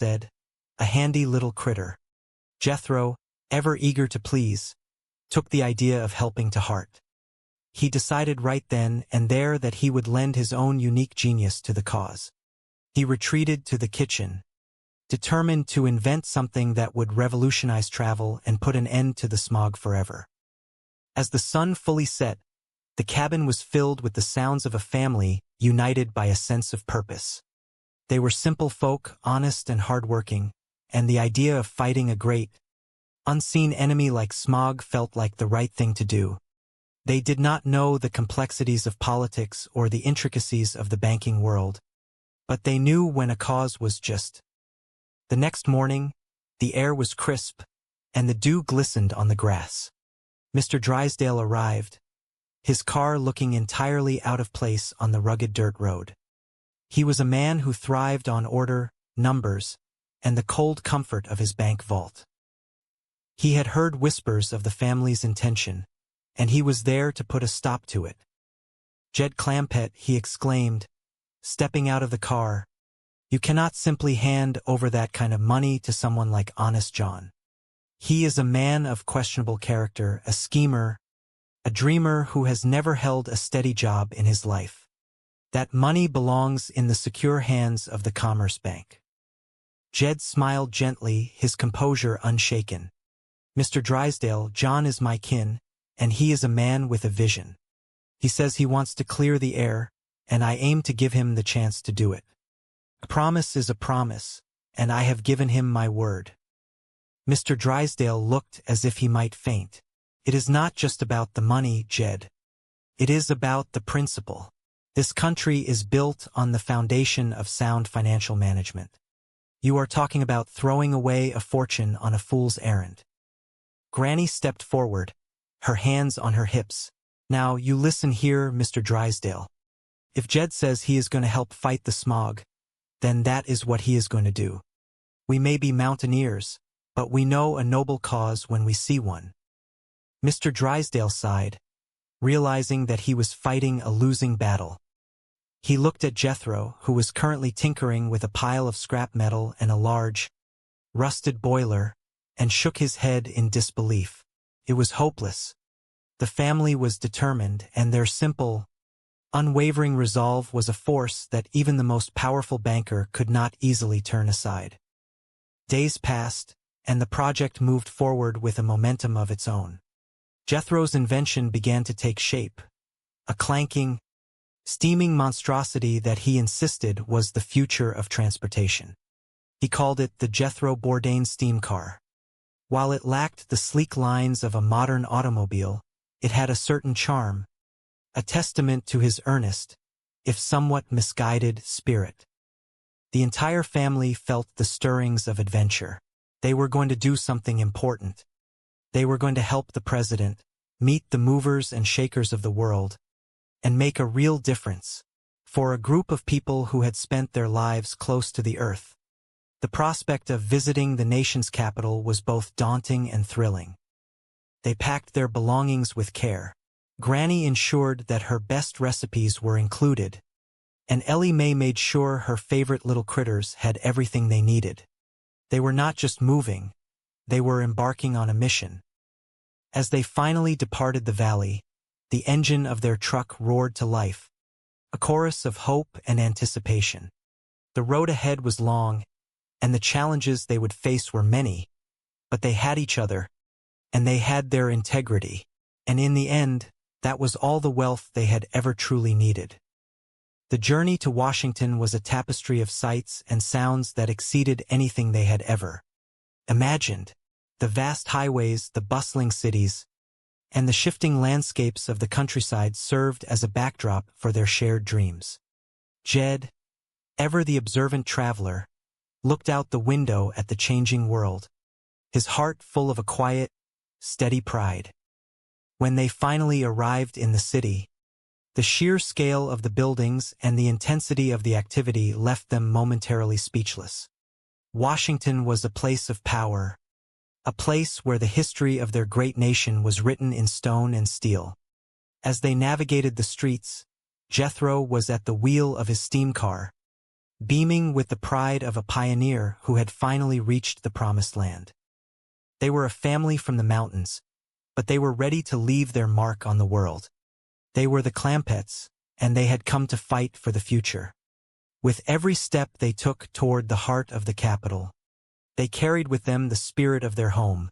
said, a handy little critter. Jethro, ever eager to please, took the idea of helping to heart. He decided right then and there that he would lend his own unique genius to the cause. He retreated to the kitchen, determined to invent something that would revolutionize travel and put an end to the smog forever. As the sun fully set, the cabin was filled with the sounds of a family united by a sense of purpose. They were simple folk, honest and hardworking, and the idea of fighting a great, unseen enemy like smog felt like the right thing to do. They did not know the complexities of politics or the intricacies of the banking world, but they knew when a cause was just. The next morning, the air was crisp, and the dew glistened on the grass. Mr. Drysdale arrived, his car looking entirely out of place on the rugged dirt road. He was a man who thrived on order, numbers, and the cold comfort of his bank vault. He had heard whispers of the family's intention, and he was there to put a stop to it. "Jed Clampett," he exclaimed, stepping out of the car, "you cannot simply hand over that kind of money to someone like Honest John. He is a man of questionable character, a schemer, a dreamer who has never held a steady job in his life. That money belongs in the secure hands of the Commerce Bank." Jed smiled gently, his composure unshaken. "Mr. Drysdale, John is my kin, and he is a man with a vision. He says he wants to clear the air, and I aim to give him the chance to do it. A promise is a promise, and I have given him my word." Mr. Drysdale looked as if he might faint. "It is not just about the money, Jed. It is about the principle. This country is built on the foundation of sound financial management. You are talking about throwing away a fortune on a fool's errand." Granny stepped forward, her hands on her hips. "Now, you listen here, Mr. Drysdale. If Jed says he is going to help fight the smog, then that is what he is going to do. We may be mountaineers, but we know a noble cause when we see one." Mr. Drysdale sighed, realizing that he was fighting a losing battle. He looked at Jethro, who was currently tinkering with a pile of scrap metal and a large, rusted boiler, and shook his head in disbelief. It was hopeless. The family was determined, and their simple, unwavering resolve was a force that even the most powerful banker could not easily turn aside. Days passed, and the project moved forward with a momentum of its own. Jethro's invention began to take shape, a clanking, steaming monstrosity that he insisted was the future of transportation. He called it the Jethro Bourdain steam car. While it lacked the sleek lines of a modern automobile, it had a certain charm, a testament to his earnest, if somewhat misguided, spirit. The entire family felt the stirrings of adventure. They were going to do something important. They were going to help the president, meet the movers and shakers of the world, and make a real difference for a group of people who had spent their lives close to the earth. The prospect of visiting the nation's capital was both daunting and thrilling. They packed their belongings with care. Granny ensured that her best recipes were included, and Ellie Mae made sure her favorite little critters had everything they needed. They were not just moving, they were embarking on a mission. As they finally departed the valley, the engine of their truck roared to life, a chorus of hope and anticipation. The road ahead was long, and the challenges they would face were many, but they had each other, and they had their integrity, and in the end, that was all the wealth they had ever truly needed. The journey to Washington was a tapestry of sights and sounds that exceeded anything they had ever imagined. The vast highways, the bustling cities, and the shifting landscapes of the countryside served as a backdrop for their shared dreams. Jed, ever the observant traveler, looked out the window at the changing world, his heart full of a quiet, steady pride. When they finally arrived in the city, the sheer scale of the buildings and the intensity of the activity left them momentarily speechless. Washington was a place of power, a place where the history of their great nation was written in stone and steel. As they navigated the streets, Jethro was at the wheel of his steam car, beaming with the pride of a pioneer who had finally reached the promised land. They were a family from the mountains, but they were ready to leave their mark on the world. They were the Clampetts, and they had come to fight for the future. With every step they took toward the heart of the capital, they carried with them the spirit of their home,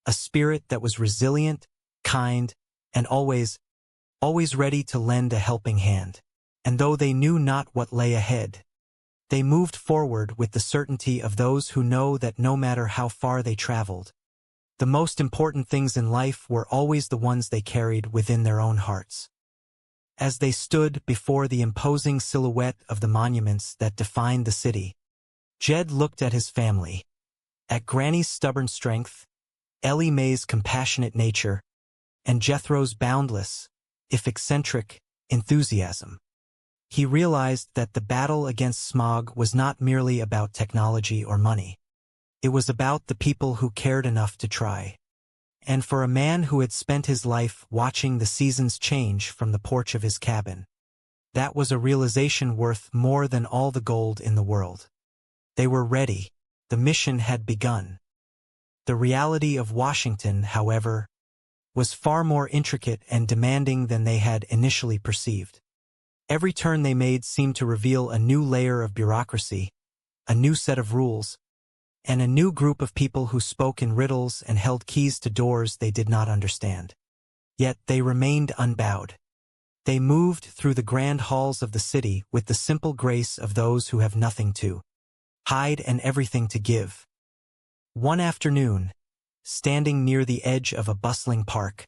a spirit that was resilient, kind, and always ready to lend a helping hand. And though they knew not what lay ahead, they moved forward with the certainty of those who know that no matter how far they traveled, the most important things in life were always the ones they carried within their own hearts. As they stood before the imposing silhouette of the monuments that defined the city, Jed looked at his family, at Granny's stubborn strength, Ellie Mae's compassionate nature, and Jethro's boundless, if eccentric, enthusiasm. He realized that the battle against smog was not merely about technology or money. It was about the people who cared enough to try. And for a man who had spent his life watching the seasons change from the porch of his cabin, that was a realization worth more than all the gold in the world. They were ready. The mission had begun. The reality of Washington, however, was far more intricate and demanding than they had initially perceived. Every turn they made seemed to reveal a new layer of bureaucracy, a new set of rules, and a new group of people who spoke in riddles and held keys to doors they did not understand. Yet they remained unbowed. They moved through the grand halls of the city with the simple grace of those who have nothing to hide and everything to give. One afternoon, standing near the edge of a bustling park,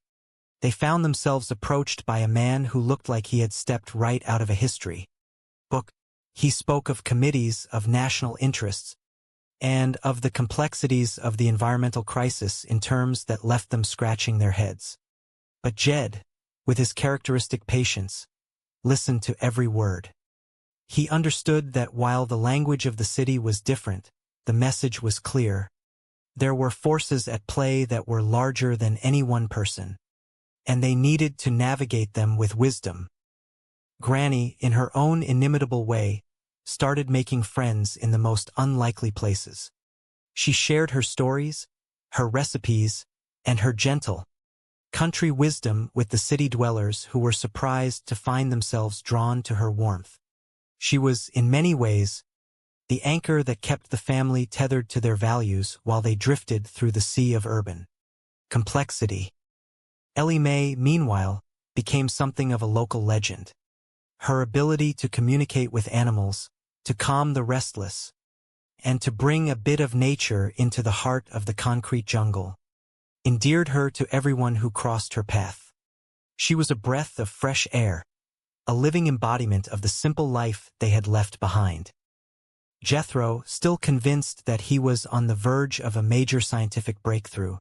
they found themselves approached by a man who looked like he had stepped right out of a history book. He spoke of committees, of national interests, and of the complexities of the environmental crisis in terms that left them scratching their heads. But Jed, with his characteristic patience, listened to every word. He understood that while the language of the city was different, the message was clear. There were forces at play that were larger than any one person, and they needed to navigate them with wisdom. Granny, in her own inimitable way, started making friends in the most unlikely places. She shared her stories, her recipes, and her gentle, country wisdom with the city dwellers who were surprised to find themselves drawn to her warmth. She was, in many ways, the anchor that kept the family tethered to their values while they drifted through the sea of urban complexity. Ellie Mae, meanwhile, became something of a local legend. Her ability to communicate with animals, to calm the restless, and to bring a bit of nature into the heart of the concrete jungle, endeared her to everyone who crossed her path. She was a breath of fresh air, a living embodiment of the simple life they had left behind. Jethro, still convinced that he was on the verge of a major scientific breakthrough,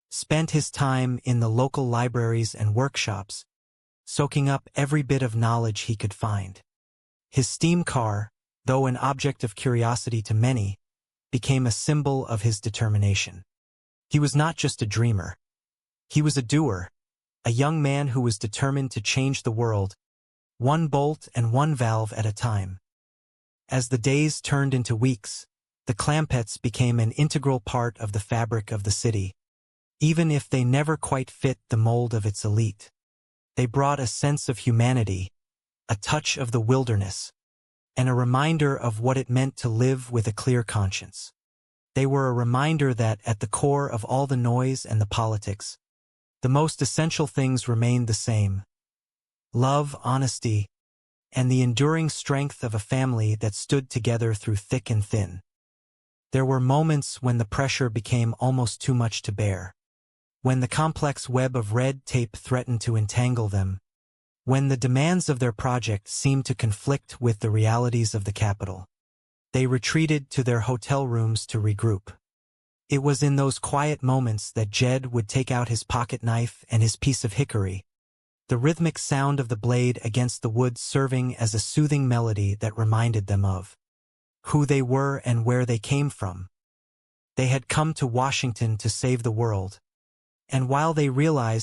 spent his time in the local libraries and workshops, soaking up every bit of knowledge he could find. His steam car, though an object of curiosity to many, became a symbol of his determination. He was not just a dreamer. He was a doer, a young man who was determined to change the world, one bolt and one valve at a time. As the days turned into weeks, the Clampetts became an integral part of the fabric of the city, even if they never quite fit the mold of its elite. They brought a sense of humanity, a touch of the wilderness, and a reminder of what it meant to live with a clear conscience. They were a reminder that at the core of all the noise and the politics, the most essential things remained the same: love, honesty, and the enduring strength of a family that stood together through thick and thin. There were moments when the pressure became almost too much to bear, when the complex web of red tape threatened to entangle them, when the demands of their project seemed to conflict with the realities of the capital. They retreated to their hotel rooms to regroup. It was in those quiet moments that Jed would take out his pocket knife and his piece of hickory, the rhythmic sound of the blade against the wood serving as a soothing melody that reminded them of who they were and where they came from. They had come to Washington to save the world, and while they realized